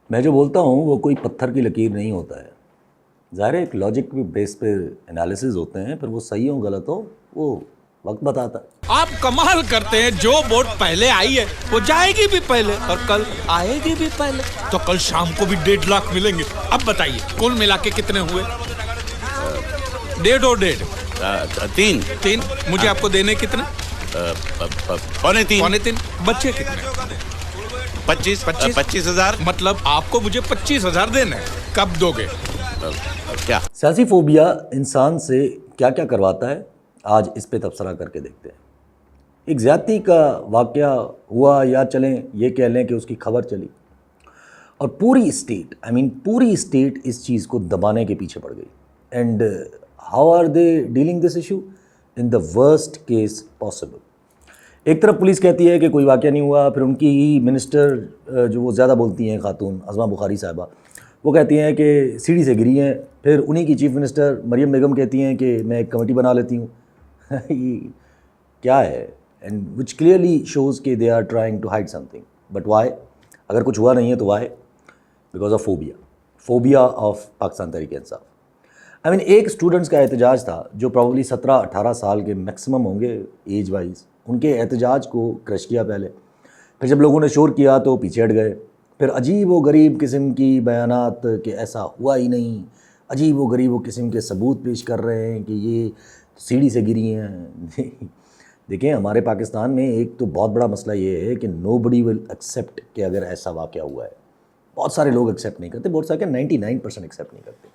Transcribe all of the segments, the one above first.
میں جو بولتا ہوں وہ کوئی پتھر کی لکیر نہیں ہوتا ہے. ظاہر ہے ایک لاجک کے بیس پہ انالیسز ہوتے ہیں, پھر وہ صحیح ہو غلط ہو وہ وقت بتاتا ہے. آپ کمال کرتے ہیں, جو ووٹ پہلے آئی ہے وہ جائے گی بھی پہلے اور کل آئے گی بھی پہلے, تو کل شام کو بھی 1.5 لاکھ ملیں گے. اب بتائیے کل ملا کے کتنے ہوئے؟ 1.5 اور 1.5 3. مجھے آپ کو دینے کتنے؟ 3.25. بچے کتنے؟ 25,000. مطلب آپ کو مجھے 25,000 دینا ہے. کب دو گے؟ کیا سیاسی فوبیا انسان سے کیا کیا کرواتا ہے, آج اس پہ تبصرہ کر کے دیکھتے ہیں. ایک زیادتی کا واقعہ ہوا, یا چلیں یہ کہہ لیں کہ اس کی خبر چلی, اور پوری اسٹیٹ اس چیز کو دبانے کے پیچھے پڑ گئی. And how are they dealing this issue in the worst case possible. ایک طرف پولیس کہتی ہے کہ کوئی واقعہ نہیں ہوا, پھر ان کی ہی منسٹر جو وہ زیادہ بولتی ہیں خاتون عظمیٰ بخاری صاحبہ, وہ کہتی ہیں کہ سیڑھی سے گری ہیں. پھر انہی کی چیف منسٹر مریم بیگم کہتی ہیں کہ میں ایک کمیٹی بنا لیتی ہوں. یہ کیا ہے؟ اینڈ وچ کلیئرلی شوز کہ they are trying to hide something. But why? اگر کچھ ہوا نہیں ہے تو why? Because of phobia of Pakistan Tehreek Insaf. ایک اسٹوڈنٹس کا احتجاج تھا جو پروبلی 17-18 سال کے میکسیمم ہوں گے ایج وائز. ان کے احتجاج کو کرش کیا پہلے, پھر جب لوگوں نے شور کیا تو پیچھے ہٹ گئے. پھر عجیب و غریب قسم کی بیانات کہ ایسا ہوا ہی نہیں, عجیب و غریب و قسم کے ثبوت پیش کر رہے ہیں کہ یہ سیڑھی سے گری ہیں. دیکھیں ہمارے پاکستان میں ایک تو بہت بڑا مسئلہ یہ ہے کہ نو بڈی ول ایکسیپٹ کہ اگر ایسا واقعہ ہوا ہے. بہت سارے لوگ ایکسیپٹ نہیں کرتے, بہت سارے 99% ایکسیپٹ نہیں کرتے.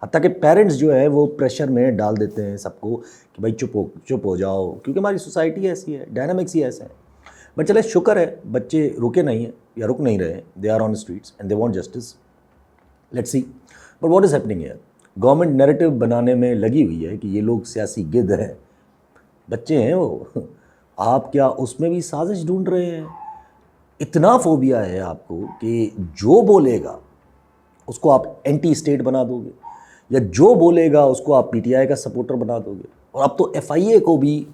حتیٰ کہ پیرنٹس جو ہے وہ پریشر میں ڈال دیتے ہیں سب کو کہ بھائی چپ ہو جاؤ, کیونکہ ہماری سوسائٹی ایسی ہے, ڈائنامکس ہی ایسے ہیں. بٹ چلے شکر ہے بچے رکے نہیں ہیں یا رک نہیں رہے, they are on streets and they want justice. Let's see but what is happening here. Government narrative بنانے میں لگی ہوئی ہے کہ یہ لوگ سیاسی گدھ ہیں, بچے ہیں وہ. آپ کیا اس میں بھی سازش ڈھونڈ رہے ہیں؟ اتنا فوبیا ہے آپ کو کہ جو بولے گا اس کو آپ اینٹی اسٹیٹ بنا دو گے, یا جو بولے گا اس کو آپ پی ٹی آئی کا سپورٹر بنا دو گے. اور اب تو ایف آئی اے کو بھی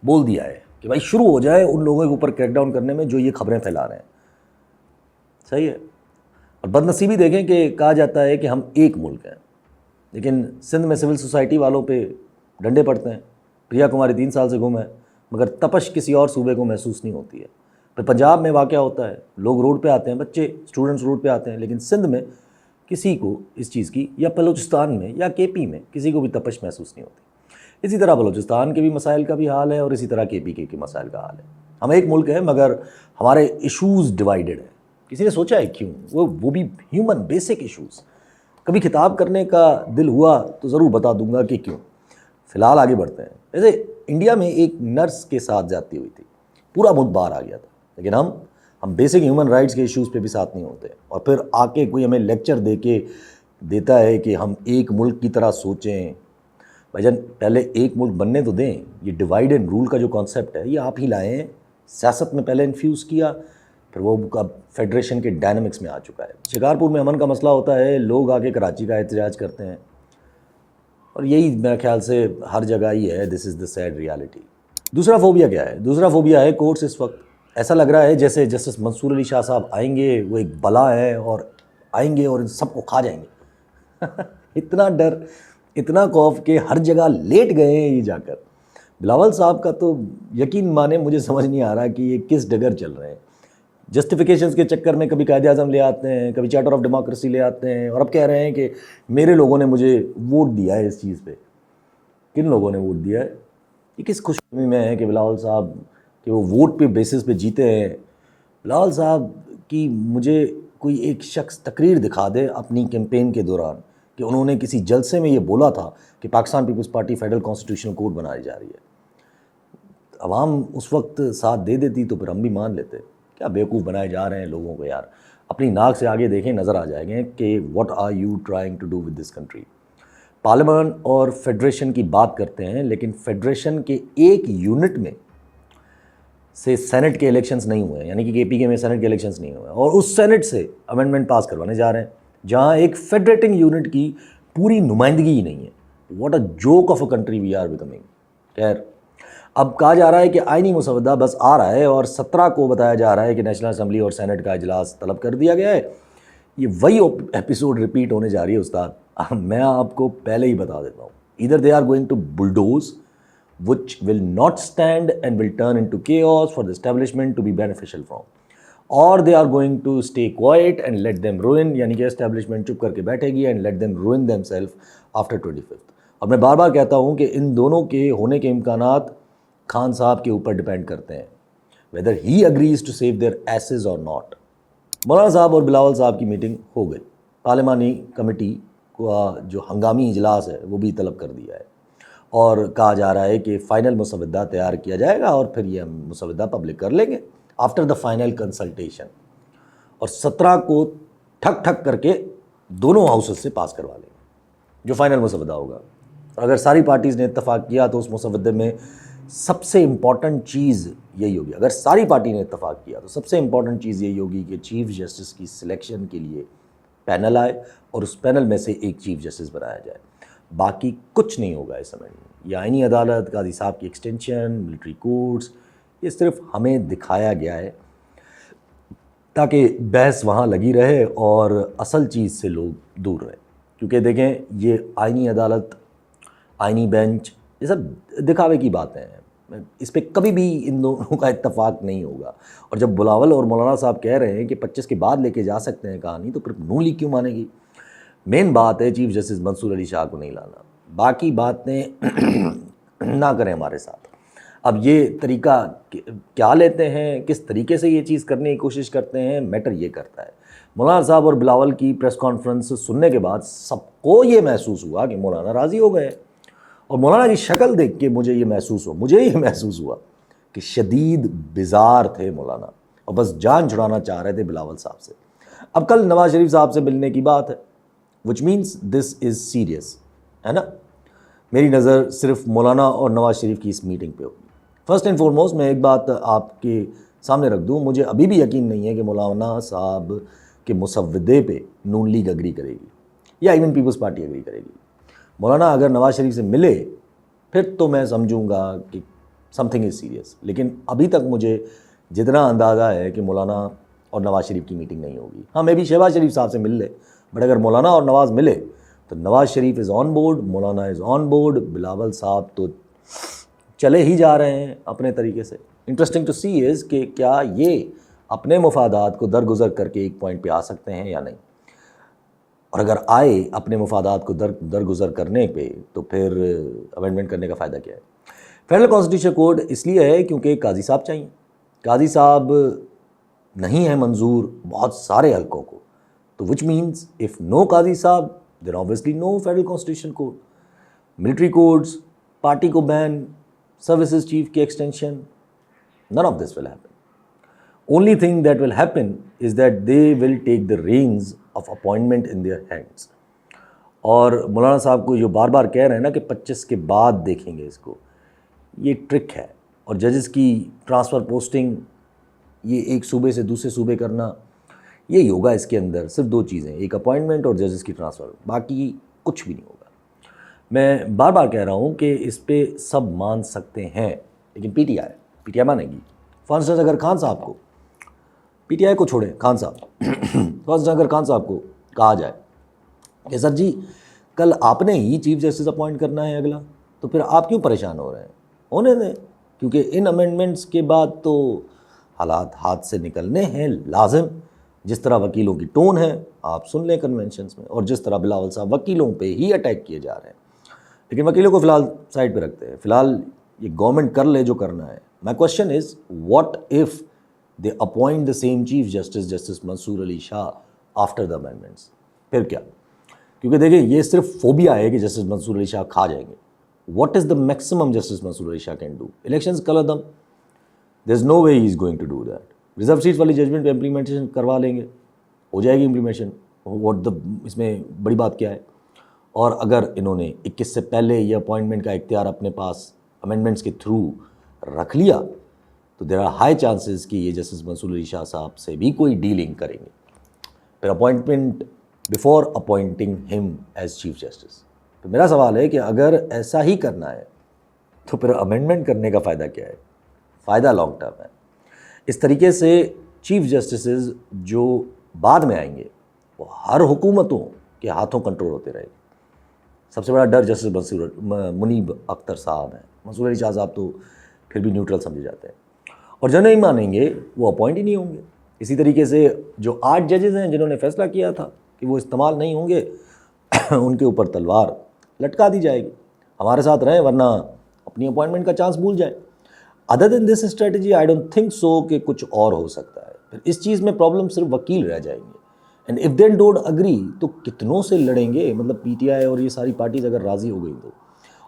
بول دیا ہے کہ بھائی شروع ہو جائے ان لوگوں کے اوپر کریک ڈاؤن کرنے میں جو یہ خبریں پھیلا رہے ہیں. صحیح ہے. اور بدنصیبی دیکھیں کہ کہا جاتا ہے کہ ہم ایک ملک ہیں, لیکن سندھ میں سول سوسائٹی والوں پہ ڈنڈے پڑتے ہیں. پریا کماری 3 سال سے گم ہے, مگر تپش کسی اور صوبے کو محسوس نہیں ہوتی ہے. پھر پنجاب میں واقعہ ہوتا ہے, لوگ روڈ پہ آتے ہیں, بچے اسٹوڈنٹس روڈ پہ آتے ہیں, لیکن سندھ میں کسی کو اس چیز کی, یا بلوچستان میں یا کے پی میں کسی کو بھی تپش محسوس نہیں ہوتی. اسی طرح بلوچستان کے بھی مسائل کا بھی حال ہے, اور اسی طرح کے پی کے مسائل کا حال ہے. ہم ایک ملک ہیں مگر ہمارے ایشوز ڈیوائیڈڈ ہیں. کسی نے سوچا ہے کیوں؟ وہ بھی ہیومن بیسک ایشوز. کبھی خطاب کرنے کا دل ہوا تو ضرور بتا دوں گا کہ کیوں. فی الحال آگے بڑھتے ہیں. ویسے انڈیا میں ایک نرس کے ساتھ زیادتی ہوئی تھی, پورا ملک باہر آ گیا تھا, لیکن ہم بیسک ہیومن رائٹس کے ایشوز پہ بھی ساتھ نہیں ہوتے. اور پھر آ کے کوئی ہمیں لیکچر دے کے دیتا ہے کہ ہم ایک ملک کی طرح سوچیں. بھائی جان پہلے ایک ملک بننے تو دیں. یہ ڈیوائڈ اینڈ رول کا جو کانسیپٹ ہے یہ آپ ہی لائے ہیں, سیاست میں پہلے انفیوز کیا, پھر وہ اب فیڈریشن کے ڈائنامکس میں آ چکا ہے. شکارپور میں امن کا مسئلہ ہوتا ہے, لوگ آ کے کراچی کا احتجاج کرتے ہیں, اور یہی میرے خیال سے ہر جگہ ہی ہے. دس از دا سیڈ ریالٹی. دوسرا فوبیا کیا ہے؟ دوسرا فوبیا ہے کورٹس. اس وقت ایسا لگ رہا ہے جیسے جسٹس منصور علی شاہ صاحب آئیں گے, وہ ایک بلا ہے, اور آئیں گے اور ان سب کو کھا جائیں گے. اتنا ڈر, اتنا خوف کہ ہر جگہ لیٹ گئے ہیں یہ جا کر. بلاول صاحب کا تو یقین مانے مجھے سمجھ نہیں آ رہا کہ یہ کس ڈگر چل رہے ہیں. جسٹیفیکیشنز کے چکر میں کبھی قائد اعظم لے آتے ہیں, کبھی چارٹر آف ڈیموکریسی لے آتے ہیں, اور اب کہہ رہے ہیں کہ میرے لوگوں نے مجھے ووٹ دیا ہے اس چیز پہ. کن لوگوں نے ووٹ دیا ہے؟ یہ کس خوش فہمی میں ہے کہ بلاول صاحب کہ وہ ووٹ پہ بیسس پہ جیتے ہیں؟ بلاول صاحب کی مجھے کوئی ایک شخص تقریر دکھا دے اپنی کیمپین کے دوران کہ انہوں نے کسی جلسے میں یہ بولا تھا کہ Pakistan Peoples Party federal constitutional code بنائی جا رہی ہے. عوام اس وقت ساتھ دے دیتی تو پھر ہم بھی مان لیتے. کیا بیوقوف بنائے جا رہے ہیں لوگوں کو یار. اپنی ناک سے آگے دیکھیں, نظر آ جائیں گے کہ what are you trying to do with this country. Parliament اور فیڈریشن کی بات کرتے ہیں, لیکن فیڈریشن کے ایک یونٹ میں سے سینٹ کے الیکشنز نہیں ہوئے ہیں, یعنی کہ کے پی کے میں سینٹ کے الیکشنز نہیں ہوئے ہیں, اور اس سینٹ سے امینڈمنٹ پاس کروانے جا رہے ہیں جہاں ایک فیڈریٹنگ یونٹ کی پوری نمائندگی ہی نہیں ہے. What a joke of a country we are becoming. خیر, اب کہا جا رہا ہے کہ آئینی مسودہ بس آ رہا ہے, اور 17 کو بتایا جا رہا ہے کہ نیشنل اسمبلی اور سینٹ کا اجلاس طلب کر دیا گیا ہے. یہ وہی ایپیسوڈ ریپیٹ ہونے جا رہی ہے استاد. میں آپ کو پہلے ہی بتا دیتا ہوں. Either they are going to bulldoze which will not stand and will turn into chaos for the establishment to be beneficial from, or they are going to stay quiet and let them ruin, یعنی کہ establishment چپ کر کے بیٹھے گی and let them ruin themselves after 25th. اور میں بار بار کہتا ہوں کہ ان دونوں کے ہونے کے امکانات خان صاحب کے اوپر ڈپینڈ کرتے ہیں, whether he agrees to save their asses or not. مولانا صاحب اور بلاول صاحب کی میٹنگ ہو گئی. پارلیمانی کمیٹی کا جو ہنگامی اجلاس ہے وہ بھی طلب کر دیا ہے, اور کہا جا رہا ہے کہ فائنل مسودہ تیار کیا جائے گا اور پھر یہ ہم مسودہ پبلک کر لیں گے آفٹر دا فائنل کنسلٹیشن, اور 17 کو ٹھک ٹھک کر کے دونوں ہاؤسز سے پاس کروا لیں گے جو فائنل مسودہ ہوگا. اور اگر ساری پارٹیز نے اتفاق کیا تو اس مسودے میں سب سے امپورٹنٹ چیز یہی ہوگی, اگر ساری پارٹی نے اتفاق کیا تو سب سے امپورٹنٹ چیز یہی ہوگی کہ چیف جسٹس کی سلیکشن کے لیے پینل آئے اور اس پینل میں سے ایک چیف جسٹس بنایا جائے. باقی کچھ نہیں ہوگا اس امینڈمنٹ. یہ آئینی عدالت, قاضی صاحب کی ایکسٹینشن, ملٹری کورٹس, یہ صرف ہمیں دکھایا گیا ہے تاکہ بحث وہاں لگی رہے اور اصل چیز سے لوگ دور رہیں. کیونکہ دیکھیں یہ آئینی عدالت, آئینی بینچ, یہ سب دکھاوے کی باتیں ہیں. اس پہ کبھی بھی ان دونوں کا اتفاق نہیں ہوگا. اور جب بلاول اور مولانا صاحب کہہ رہے ہیں کہ 25 کے بعد لے کے جا سکتے ہیں کہانی, تو پھر نون لیگ کیوں مانے گی؟ مین بات ہے چیف جسٹس منصور علی شاہ کو نہیں لانا, باقی باتیں نہ کریں ہمارے ساتھ. اب یہ طریقہ کیا لیتے ہیں, کس طریقے سے یہ چیز کرنے کی کوشش کرتے ہیں, میٹر یہ کرتا ہے. مولانا صاحب اور بلاول کی پریس کانفرنس سننے کے بعد سب کو یہ محسوس ہوا کہ مولانا راضی ہو گئے, اور مولانا کی شکل دیکھ کے مجھے یہ محسوس ہوا کہ شدید بیزار تھے مولانا, اور بس جان چھڑانا چاہ رہے تھے بلاول صاحب سے. اب کل نواز شریف صاحب سے ملنے کی بات ہے, which means this is serious, ہے نا. میری نظر صرف مولانا اور نواز شریف کی اس میٹنگ پہ ہوگی. فرسٹ اینڈ فارموسٹ میں ایک بات آپ کے سامنے رکھ دوں, مجھے ابھی بھی یقین نہیں ہے کہ مولانا صاحب کے مسودے پہ نون لیگ اگری کرے گی یا ایون پیپلز پارٹی اگری کرے گی. مولانا اگر نواز شریف سے ملے پھر تو میں سمجھوں گا کہ سم تھنگ از سیریس, لیکن ابھی تک مجھے جتنا اندازہ ہے کہ مولانا اور نواز شریف کی میٹنگ نہیں ہوگی. ہاں میں بھی شہباز شریف صاحب سے مل لے, بٹ اگر مولانا اور نواز ملے تو نواز شریف از on board, Maulana is on board, Bilawal صاحب تو چلے ہی جا رہے ہیں اپنے طریقے سے. انٹرسٹنگ ٹو سی از کہ کیا یہ اپنے مفادات کو درگزر کر کے ایک پوائنٹ پہ آ سکتے ہیں یا نہیں, اور اگر آئے اپنے مفادات کو درگزر کرنے پہ تو پھر امینڈمنٹ کرنے کا فائدہ کیا ہے. فیڈرل کانسٹیٹیوشن کوڈ اس لیے ہے کیونکہ قاضی صاحب چاہیے. قاضی صاحب نہیں ہے منظور بہت سارے حلقوں کو, تو which means if no قاضی صاحب then obviously no federal constitution code. military codes, party کو بین, سروسز چیف کی extension, none of this will happen. Only thing that will happen is that they will take the reins of appointment in their hands. اور مولانا صاحب کو جو بار بار کہہ رہے ہیں نا کہ 25 کے بعد دیکھیں گے اس کو, یہ ٹرک ہے. اور ججز کی ٹرانسفر پوسٹنگ, یہ ایک صوبے سے دوسرے صوبے کرنا, یہی ہوگا اس کے اندر. صرف 2 چیزیں, ایک اپوائنٹمنٹ اور ججز کی ٹرانسفر, باقی کچھ بھی نہیں ہوگا. میں بار بار کہہ رہا ہوں کہ اس پہ سب مان سکتے ہیں, لیکن پی ٹی آئی مانے گی. فار انسٹنس اگر خان صاحب کو, پی ٹی آئی کو چھوڑیں, خان صاحب فار انسٹنس اگر خان صاحب کو کہا جائے کہ سر جی کل آپ نے ہی چیف جسٹس اپوائنٹ کرنا ہے اگلا, تو پھر آپ کیوں پریشان ہو رہے ہیں؟ ہونے دیں, کیونکہ ان امینڈمنٹس کے بعد تو حالات ہاتھ سے نکلنے ہیں لازم. جس طرح وکیلوں کی ٹون ہے آپ سن لیں کنونشنز میں, اور جس طرح بلاول صاحب وکیلوں پہ ہی اٹیک کیے جا رہے ہیں. لیکن وکیلوں کو فی الحال سائڈ پہ رکھتے ہیں, فی الحال یہ گورنمنٹ کر لے جو کرنا ہے. My question is what if they appoint the same chief justice, justice Mansoor Ali Shah after the amendments, پھر کیا؟ کیونکہ دیکھیں یہ صرف فوبیا ہے کہ جسٹس منصور علی شاہ کھا جائیں گے. What is the maximum justice Mansoor Ali Shah can do? Elections کل عدم, there is no way he is going to do that. Reserve seats والی ججمنٹ پہ امپلیمنٹیشن کروا لیں گے, ہو جائے گی امپلیمنٹیشن. واٹ دا, اس میں بڑی بات کیا ہے؟ اور اگر انہوں نے 21 سے پہلے یہ اپوائنٹمنٹ کا اختیار اپنے پاس امینڈمنٹس کے تھرو رکھ لیا تو دیر آر ہائی چانسز کہ یہ جسٹس منصور علی شاہ صاحب سے بھی کوئی ڈیلنگ کریں گے. پھر اپوائنٹمنٹ بفور اپوائنٹنگ ہم ایز چیف جسٹس. تو میرا سوال ہے کہ اگر ایسا ہی کرنا ہے تو پھر امینڈمنٹ کرنے کا فائدہ کیا ہے؟ فائدہ لانگ ٹرم ہے. اس طریقے سے چیف جسٹسز جو بعد میں آئیں گے وہ ہر حکومتوں کے ہاتھوں کنٹرول ہوتے رہے گی. سب سے بڑا ڈر جسٹس منیب اختر صاحب ہیں. منصور علی شاہ صاحب تو پھر بھی نیوٹرل سمجھے جاتے ہیں, اور جو نہیں مانیں گے وہ اپوائنٹ ہی نہیں ہوں گے. اسی طریقے سے جو 8 ججز ہیں جنہوں نے فیصلہ کیا تھا کہ وہ استعمال نہیں ہوں گے, ان کے اوپر تلوار لٹکا دی جائے گی, ہمارے ساتھ رہیں ورنہ اپنی اپوائنٹمنٹ کا چانس بھول جائیں. Other than this strategy I don't think so کہ کچھ اور ہو سکتا ہے. پھر اس چیز میں پرابلم صرف وکیل رہ جائیں گے, and if then don't agree تو کتنوں سے لڑیں گے. مطلب پی ٹی آئی اور یہ ساری پارٹیز اگر راضی ہو گئی تو,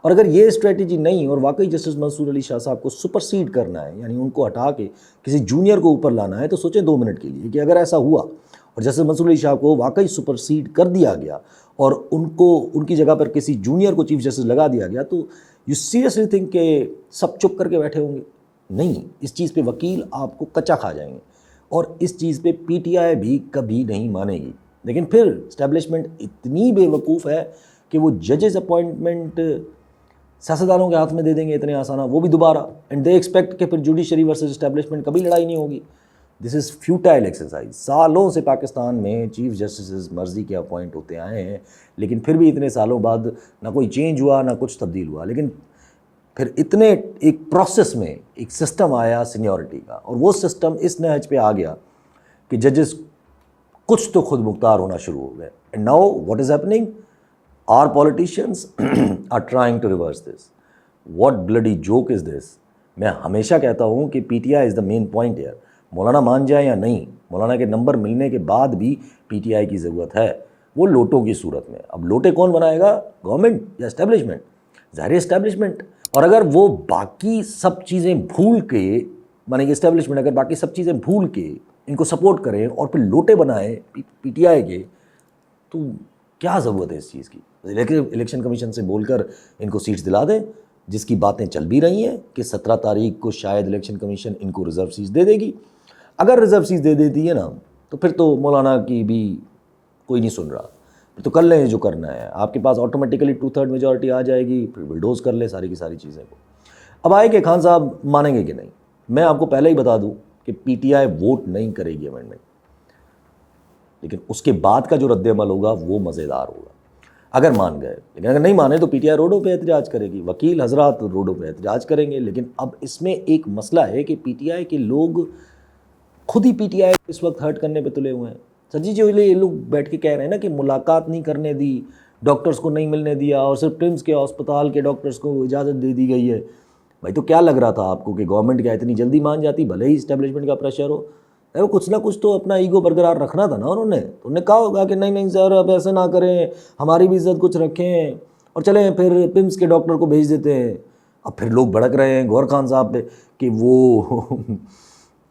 اور اگر یہ اسٹریٹجی نہیں اور واقعی جسٹس منصور علی شاہ صاحب کو سپرسیڈ کرنا ہے, یعنی ان کو ہٹا کے کسی جونیئر کو اوپر لانا ہے, تو سوچیں 2 منٹ کے لیے کہ اگر ایسا ہوا اور جسٹس منصور علی شاہ کو واقعی سپرسیڈ کر دیا گیا اور ان کی جگہ پر کسی جونیئر کو چیف جسٹس لگا دیا گیا, تو یو سیریسلی تھنک کہ سب چپ کر کے بیٹھے ہوں گے؟ نہیں, اس چیز پہ وکیل آپ کو کچا کھا جائیں گے, اور اس چیز پہ پی ٹی آئی بھی کبھی نہیں مانے گی. لیکن پھر اسٹیبلشمنٹ اتنی بے وقوف ہے کہ وہ ججز اپوائنٹمنٹ سیاستدانوں کے ہاتھ میں دے دیں گے اتنے آسانہ, وہ بھی دوبارہ, اینڈ دے ایکسپیکٹ کہ پھر جوڈیشری ورسز اسٹیبلشمنٹ کبھی لڑائی نہیں ہوگی. دس از فیوٹائل ایکسرسائز. سالوں سے پاکستان میں چیف جسٹسز مرضی کے اپوائنٹ ہوتے آئے ہیں, لیکن پھر بھی اتنے سالوں بعد نہ کوئی چینج ہوا نہ کچھ تبدیل ہوا. لیکن پھر اتنے ایک پروسیس میں ایک سسٹم آیا سینیورٹی کا, اور وہ سسٹم اس نہج پہ آ گیا کہ ججز کچھ تو خود مختار ہونا شروع ہو گئے. And now what is happening, are politicians are trying to reverse this. What bloody joke is this. میں ہمیشہ کہتا ہوں کہ P T I is the main point here. Maulana مان جائے یا نہیں, مولانا کے نمبر ملنے کے بعد بھی پی ٹی آئی کی ضرورت ہے, وہ لوٹوں کی صورت میں. اب لوٹے کون بنائے گا, گورنمنٹ یا اسٹیبلشمنٹ؟ ظاہر اسٹیبلشمنٹ. اور اگر وہ باقی سب چیزیں بھول کے, مانے کہ اسٹیبلشمنٹ اگر باقی سب چیزیں بھول کے ان کو سپورٹ کریں اور پھر لوٹے بنائیں پی ٹی آئی کے, تو کیا ضرورت ہے اس چیز کی؟ الیکشن کمیشن سے بول کر ان کو سیٹس دلا دیں, جس کی باتیں چل بھی رہی ہیں کہ 17 تاریخ کو شاید الیکشن کمیشن ان کو ریزرو سیٹس دے دے گی. اگر ریزرو سیٹس دے دیتی ہے نا, تو پھر تو مولانا کی بھی کوئی نہیں سن رہا, پھر تو کر لیں جو کرنا ہے. آپ کے پاس آٹومیٹیکلی 2/3 میجورٹی آ جائے گی, پھر ولڈوز کر لیں ساری کی ساری چیزیں کو. اب آئے کہ خان صاحب مانیں گے کہ نہیں. میں آپ کو پہلے ہی بتا دوں کہ پی ٹی آئی ووٹ نہیں کرے گی امینڈمنٹ, لیکن اس کے بعد کا جو رد عمل ہوگا وہ مزیدار ہوگا اگر مان گئے. لیکن اگر نہیں مانے تو پی ٹی آئی روڈوں پہ احتجاج کرے گی, وکیل حضرات روڈوں پہ احتجاج کریں گے. لیکن اب اس میں ایک مسئلہ ہے کہ پی ٹی آئی کے لوگ خود ہی پی ٹی آئی اس وقت ہرٹ کرنے پہ تلے ہوئے ہیں. سچی جو یہ لوگ بیٹھ کے کہہ رہے ہیں نا کہ ملاقات نہیں کرنے دی, ڈاکٹرز کو نہیں ملنے دیا, اور صرف ٹرمز کے ہسپتال کے ڈاکٹرز کو اجازت دے دی گئی ہے. بھائی تو کیا لگ رہا تھا آپ کو کہ گورنمنٹ کیا اتنی جلدی مان جاتی, بھلے ہی اسٹیبلشمنٹ کا پریشر ہو؟ کچھ نہ کچھ تو اپنا ایگو برقرار رکھنا تھا نا انہوں نے. انہوں نے کہا ہوگا کہ نہیں نہیں سر اب ایسے نہ کریں, ہماری بھی عزت کچھ رکھیں, اور چلیں پھر پمس کے ڈاکٹر کو بھیج دیتے ہیں. اب پھر لوگ بھڑک رہے ہیں گور خان صاحب پہ کہ وہ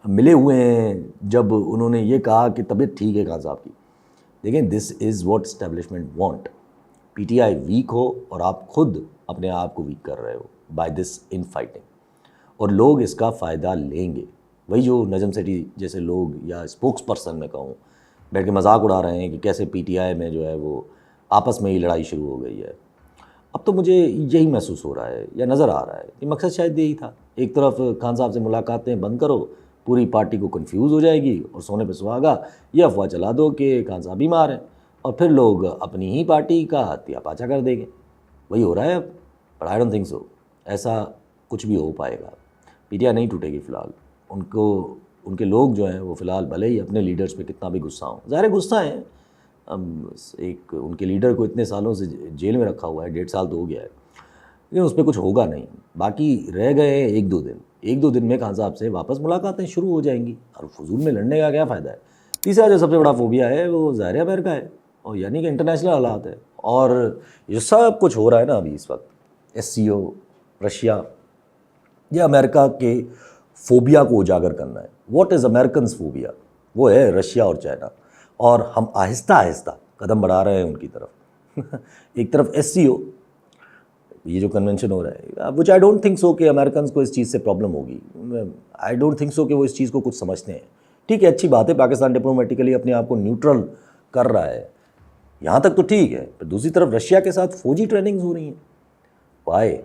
ملے ہوئے ہیں جب انہوں نے یہ کہا کہ طبیعت ٹھیک ہے خان صاحب کی. دیکھیں, this is what establishment want. P T I weak ہو اور آپ خود اپنے آپ کو ویک کر رہے ہو بائی دس ان فائٹنگ, اور لوگ اس کا فائدہ لیں گے. وہی جو نجم سیٹھی جیسے لوگ یا اسپوکس پرسن میں کہوں بیٹھ کے مذاق اڑا رہے ہیں کہ کیسے پی ٹی آئی میں جو ہے وہ آپس میں ہی لڑائی شروع ہو گئی ہے. اب تو مجھے یہی محسوس ہو رہا ہے یا نظر آ رہا ہے کہ مقصد شاید یہی تھا. ایک طرف خان صاحب سے ملاقاتیں بند کرو, پوری پارٹی کو کنفیوز ہو جائے گی, اور سونے پہ سہاگا یہ افواہ چلا دو کہ خان صاحب بیمار ہیں, اور پھر لوگ اپنی ہی پارٹی کا ہتھیا پاچا کر دیں گے. وہی ہو رہا ہے اب. بٹ آئی ڈونٹ تھنک سو ایسا کچھ بھی ہو پائے گا. پی ٹی آئی نہیں ٹوٹے گی فی الحال. ان کے لوگ جو ہیں وہ فی الحال بھلے ہی اپنے لیڈرز پہ کتنا بھی غصہ ہوں, ظاہر غصہ ہیں. ایک ان کے لیڈر کو اتنے سالوں سے جیل میں رکھا ہوا ہے, 1.5 سال تو ہو گیا ہے, لیکن اس پہ کچھ ہوگا نہیں. باقی رہ گئے ہیں 1-2 دن میں خان صاحب سے واپس ملاقاتیں شروع ہو جائیں گی, اور فضول میں لڑنے کا کیا فائدہ ہے. تیسرا جو سب سے بڑا فوبیا ہے وہ ظاہر امریکہ ہے, اور یعنی کہ انٹرنیشنل حالات ہے. اور یہ سب کچھ ہو رہا ہے نا ابھی اس وقت, SCO, رشیا, یہ امریکہ کے فوبیا کو اجاگر کرنا ہے. What is Americans phobia? وہ ہے رشیا اور چائنا, اور ہم آہستہ آہستہ قدم بڑھا رہے ہیں ان کی طرف. ایک طرف SCO, یہ جو کنونشن ہو رہا ہے, وچ آئی ڈونٹ تھنک سو کہ امریکنز کو اس چیز سے پرابلم ہوگی. آئی ڈونٹ تھنک سو کہ وہ اس چیز کو کچھ سمجھتے ہیں. ٹھیک ہے, اچھی بات ہے, پاکستان ڈپلومیٹیکلی اپنے آپ کو نیوٹرل کر رہا ہے, یہاں تک تو ٹھیک ہے. پھر دوسری طرف رشیا کے ساتھ فوجی ٹریننگز ہو رہی ہیں. وائے,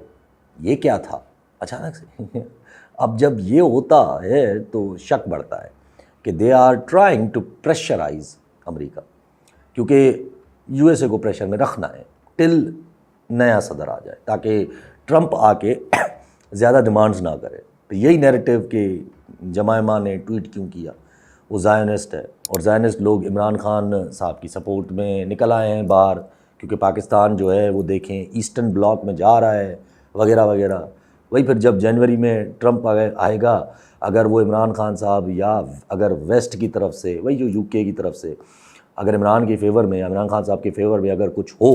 یہ کیا تھا اچانک سے؟ اب جب یہ ہوتا ہے تو شک بڑھتا ہے کہ they are trying to pressurise امریکہ. کیونکہ یو ایس اے کو پریشر میں رکھنا ہے ٹل نیا صدر آ جائے، تاکہ ٹرمپ آ کے زیادہ ڈیمانڈز نہ کرے۔ تو یہی نیریٹو کہ جمائما نے ٹویٹ کیوں کیا، وہ زائنسٹ ہے، اور زائنسٹ لوگ عمران خان صاحب کی سپورٹ میں نکل آئے ہیں باہر، کیونکہ پاکستان جو ہے وہ دیکھیں ایسٹرن بلاک میں جا رہا ہے وغیرہ وغیرہ۔ وہی پھر جب جنوری میں ٹرمپ آئے گا، اگر وہ عمران خان صاحب یا اگر ویسٹ کی طرف سے، وہی جو یو کے کی طرف سے اگر عمران کے فیور میں، عمران خان صاحب کے فیور میں اگر کچھ ہو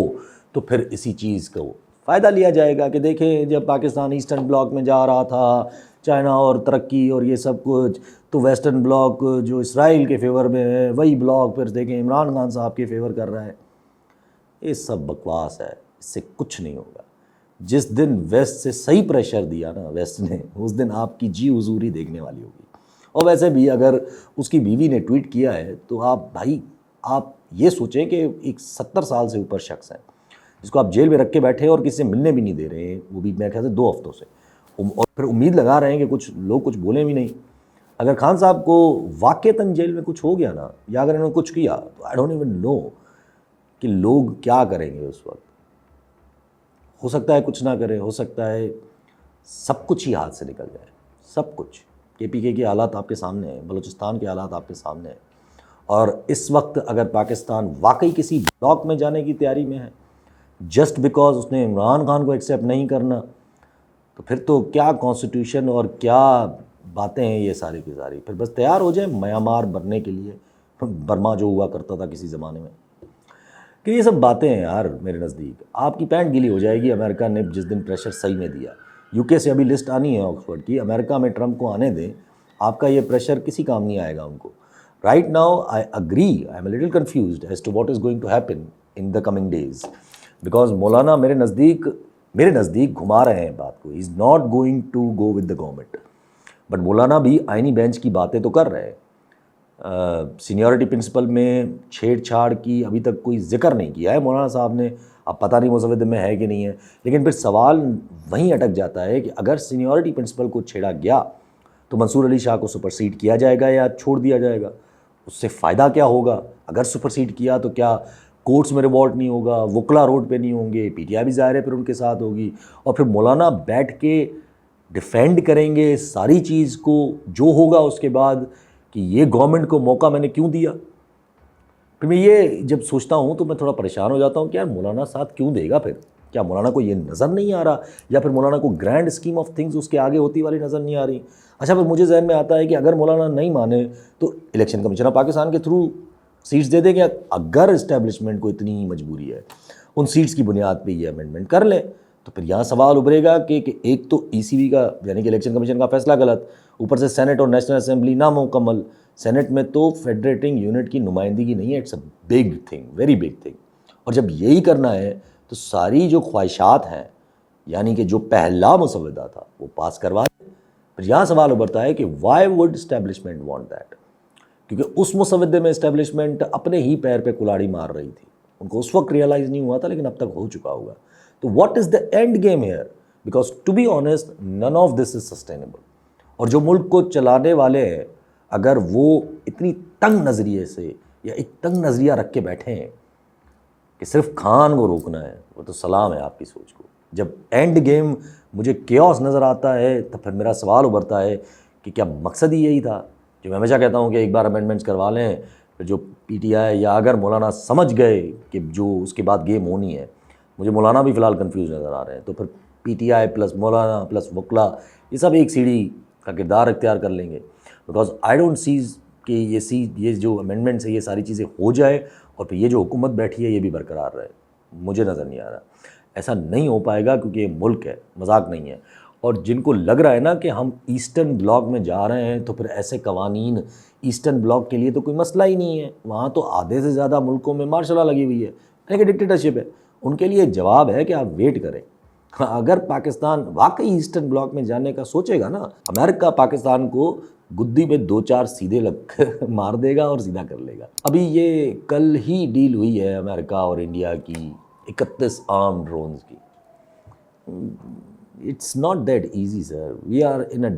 تو پھر اسی چیز کو فائدہ لیا جائے گا کہ دیکھیں جب پاکستان ایسٹرن بلاک میں جا رہا تھا، چائنا اور ترقی اور یہ سب کچھ، تو ویسٹرن بلاک جو اسرائیل کے فیور میں ہے وہی بلاک پھر دیکھیں عمران خان صاحب کے فیور کر رہا ہے۔ یہ سب بکواس ہے، اس سے کچھ نہیں ہوگا۔ جس دن ویسٹ سے صحیح پریشر دیا نا ویسٹ نے، اس دن آپ کی جی حضوری دیکھنے والی ہوگی۔ اور ویسے بھی اگر اس کی بیوی نے ٹویٹ کیا ہے تو آپ یہ سوچیں کہ ایک 70 سال سے اوپر شخص ہے جس کو آپ جیل میں رکھ کے بیٹھے اور کسی سے ملنے بھی نہیں دے رہے ہیں، وہ بھی میرے خیال سے 2 ہفتوں سے، اور پھر امید لگا رہے ہیں کہ کچھ لوگ کچھ بولیں بھی نہیں۔ اگر خان صاحب کو واقعتاً جیل میں کچھ ہو گیا نا، یا اگر انہوں نے کچھ کیا تو آئی ڈونٹ ایون نو کہ لوگ کیا کریں گے اس وقت۔ ہو سکتا ہے کچھ نہ کرے، ہو سکتا ہے سب کچھ ہی ہاتھ سے نکل جائے، سب کچھ۔ KPK کے حالات آپ کے سامنے ہیں، بلوچستان کے حالات آپ کے سامنے ہیں، اور اس وقت اگر پاکستان واقعی کسی بلاک میں جانے کی تیاری میں ہے جسٹ بیکاز اس نے عمران خان کو ایکسیپٹ نہیں کرنا، تو پھر تو کیا کانسٹیٹیوشن اور کیا باتیں ہیں یہ ساری کی ساری، پھر بس تیار ہو جائیں میانمار بننے کے لیے، برما جو ہوا کرتا تھا کسی زمانے میں۔ کہ یہ سب باتیں ہیں یار، میرے نزدیک آپ کی پینٹ گیلی ہو جائے گی امریکہ نے جس دن پریشر صحیح میں دیا۔ UK سے ابھی لسٹ آنی ہے آکسفورڈ کی، امریکہ میں ٹرمپ کو آنے دیں، آپ کا یہ پریشر کسی کام نہیں آئے گا ان کو۔ Right now I agree, I am a little confused as to what is going to happen in the coming days, because Maulana میرے نزدیک گھما رہے ہیں بات کو، he is not going to go with the government, but Maulana بھی آئینی bench کی باتیں تو کر رہے ہیں۔ سینیورٹی پرنسپل میں چھیڑ چھاڑ کی ابھی تک کوئی ذکر نہیں کیا ہے مولانا صاحب نے، اب پتہ نہیں مسودے میں ہے کہ نہیں ہے، لیکن پھر سوال وہیں اٹک جاتا ہے کہ اگر سینیورٹی پرنسپل کو چھیڑا گیا تو منصور علی شاہ کو سپرسیڈ کیا جائے گا یا چھوڑ دیا جائے گا؟ اس سے فائدہ کیا ہوگا؟ اگر سپرسیڈ کیا تو کیا کورٹس میں ریوارڈ نہیں ہوگا، وکلا روڈ پہ نہیں ہوں گے، PTI بھی ظاہر ہے پھر ان کے ساتھ ہوگی، اور پھر مولانا بیٹھ کے ڈیفینڈ کریں گے ساری چیز کو جو ہوگا اس کے بعد کہ یہ گورنمنٹ کو موقع میں نے کیوں دیا۔ پھر میں یہ جب سوچتا ہوں تو میں تھوڑا پریشان ہو جاتا ہوں کہ یار مولانا ساتھ کیوں دے گا؟ پھر کیا مولانا کو یہ نظر نہیں آ رہا، یا پھر مولانا کو گرینڈ اسکیم آف تھنگز اس کے آگے ہوتی والی نظر نہیں آ رہی؟ اچھا پھر مجھے ذہن میں آتا ہے کہ اگر مولانا نہیں مانے تو الیکشن کمیشن آف پاکستان کے تھرو سیٹس دے دیں گے، اگر اسٹیبلشمنٹ کو اتنی مجبوری ہے ان سیٹس کی بنیاد پہ یہ امینڈمنٹ کر لیں۔ تو پھر یہاں سوال ابھرے گا کہ ایک تو ECB کا یعنی کہ الیکشن کمیشن کا فیصلہ غلط، اوپر سے سینٹ اور نیشنل اسمبلی نامکمل، سینٹ میں تو فیڈریٹنگ یونٹ کی نمائندگی نہیں ہے، it's a big thing, very big thing, اور جب یہی کرنا ہے تو ساری جو خواہشات ہیں یعنی کہ جو پہلا مسودہ تھا وہ پاس کروا دیں۔ پھر یہاں سوال ابھرتا ہے کہ Y would establishment want that, کیونکہ اس مسودے میں اسٹیبلشمنٹ اپنے ہی پیر پہ کلاڑی مار رہی تھی، ان کو اس وقت ریئلائز نہیں ہوا تھا لیکن اب تک ہو چکا ہوگا۔ تو what is the end game here? Because to be honest none of this is sustainable, اور جو ملک کو چلانے والے ہیں اگر وہ اتنی تنگ نظریے سے یا ایک تنگ نظریہ رکھ کے بیٹھے ہیں کہ صرف خان کو روکنا ہے، وہ تو سلام ہے آپ کی سوچ کو۔ جب اینڈ گیم مجھے کیوس نظر آتا ہے تو پھر میرا سوال ابھرتا ہے کہ کیا مقصد ہی یہی تھا؟ جو میں ہمیشہ کہتا ہوں کہ ایک بار امینڈمنٹس کروا لیں، پھر جو PTI یا اگر مولانا سمجھ گئے کہ جو اس کے بعد گیم ہونی ہے، مجھے مولانا بھی فی الحال کنفیوز نظر آ رہے ہیں، تو پھر PTI پلس مولانا پلس وکلا یہ سب ایک سیڑھی کا کردار اختیار کر لیں گے، بیکاز آئی ڈونٹ سیز کہ یہ جو امینڈمنٹس ہے یہ ساری چیزیں ہو جائے اور پھر یہ جو حکومت بیٹھی ہے یہ بھی برقرار رہے، مجھے نظر نہیں آ رہا۔ ایسا نہیں ہو پائے گا کیونکہ یہ ملک ہے، مذاق نہیں ہے، اور جن کو لگ رہا ہے نا کہ ہم ایسٹرن بلاک میں جا رہے ہیں تو پھر ایسے قوانین ایسٹرن بلاک کے لیے تو کوئی مسئلہ ہی نہیں ہے، وہاں تو آدھے سے زیادہ ملکوں میں مارشل لا لگی ہوئی ہے یعنی کہ ڈکٹیٹرشپ ہے، ان کے لیے جواب ہے کہ آپ ویٹ کریں۔ اگر پاکستان واقعی ایسٹرن بلاک میں جانے کا سوچے گا نا، امریکہ پاکستان کو گدی پہ 2-4 سیدھے لگ مار دے گا اور سیدھا کر لے گا۔ ابھی یہ کل ہی ڈیل ہوئی ہے امریکہ اور انڈیا کی 31 آرم ڈرونز کی۔ It's not that easy sir, we are in a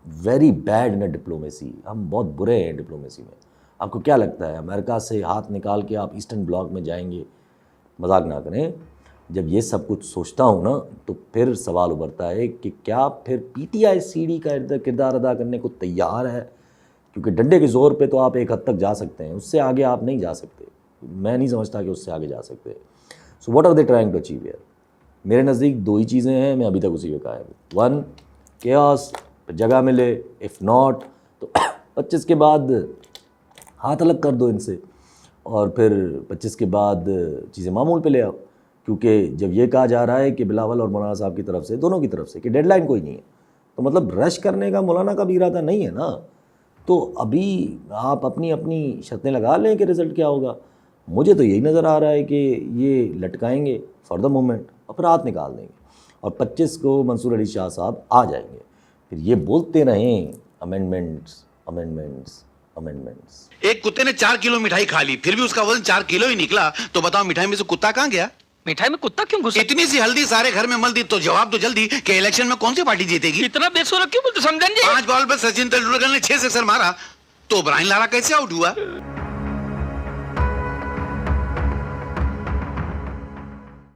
very bad in a diplomacy, ہم بہت برے ہیں ڈپلومیسی میں، آپ کو کیا لگتا ہے امریکہ سے ہاتھ نکال کے آپ ایسٹرن بلاک میں جائیں گے؟ مذاق نہ کریں. جب یہ سب کچھ سوچتا ہوں نا تو پھر سوال ابھرتا ہے کہ کیا پھر پی ٹی آئی سی ڈی کا کردار ادا کرنے کو تیار ہے؟ کیونکہ ڈنڈے کے زور پہ تو آپ ایک حد تک جا سکتے ہیں, اس سے آگے آپ نہیں جا سکتے. میں نہیں سمجھتا کہ اس سے آگے جا سکتے. So what are they trying to achieve here? میرے نزدیک 2 ہی چیزیں ہیں, میں ابھی تک اسی پہ قائم ہوں. 1 کیاس, جگہ ملے, اف ناٹ تو 25 کے بعد ہاتھ الگ کر دو ان سے, اور پھر 25 کے بعد چیزیں معمول پہ لے آؤ. کیونکہ جب یہ کہا جا رہا ہے کہ بلاول اور مولانا صاحب کی طرف سے, دونوں کی طرف سے, کہ ڈیڈ لائن کوئی نہیں ہے, تو مطلب رش کرنے کا مولانا کا بھی ارادہ نہیں ہے نا. تو ابھی آپ اپنی اپنی شرطیں لگا لیں کہ رزلٹ کیا ہوگا. مجھے تو یہی نظر آ رہا ہے کہ یہ لٹکائیں گے فار دا مومنٹ اور پھر ہاتھ نکال دیں گے, اور 25 کو منصور علی شاہ صاحب آ جائیں گے. پھر یہ بولتے رہیں امینڈمنٹس امینڈمنٹس امینڈمنٹس. ایک کتے نے 4 کلو مٹھائی کھا لی, پھر بھی اس کا وزن 4 کلو ہی نکلا. تو بتاؤ مٹھائی میں سے کتا کہاں گیا؟ مٹھائی میں کتا کیوں گھسا؟ اتنی سی ہلدی سارے گھر میں مل دی تو جواب تو جلدی کہ الیکشن میں کون سی پارٹی جیتے گی؟ اتنا بے سورا کیوں بولتے سمجھن جی؟ 5 بال پہ سچن تندولکر نے 6 سکسر مارا تو ابراہیم لارا کیسے آؤٹ ہوا؟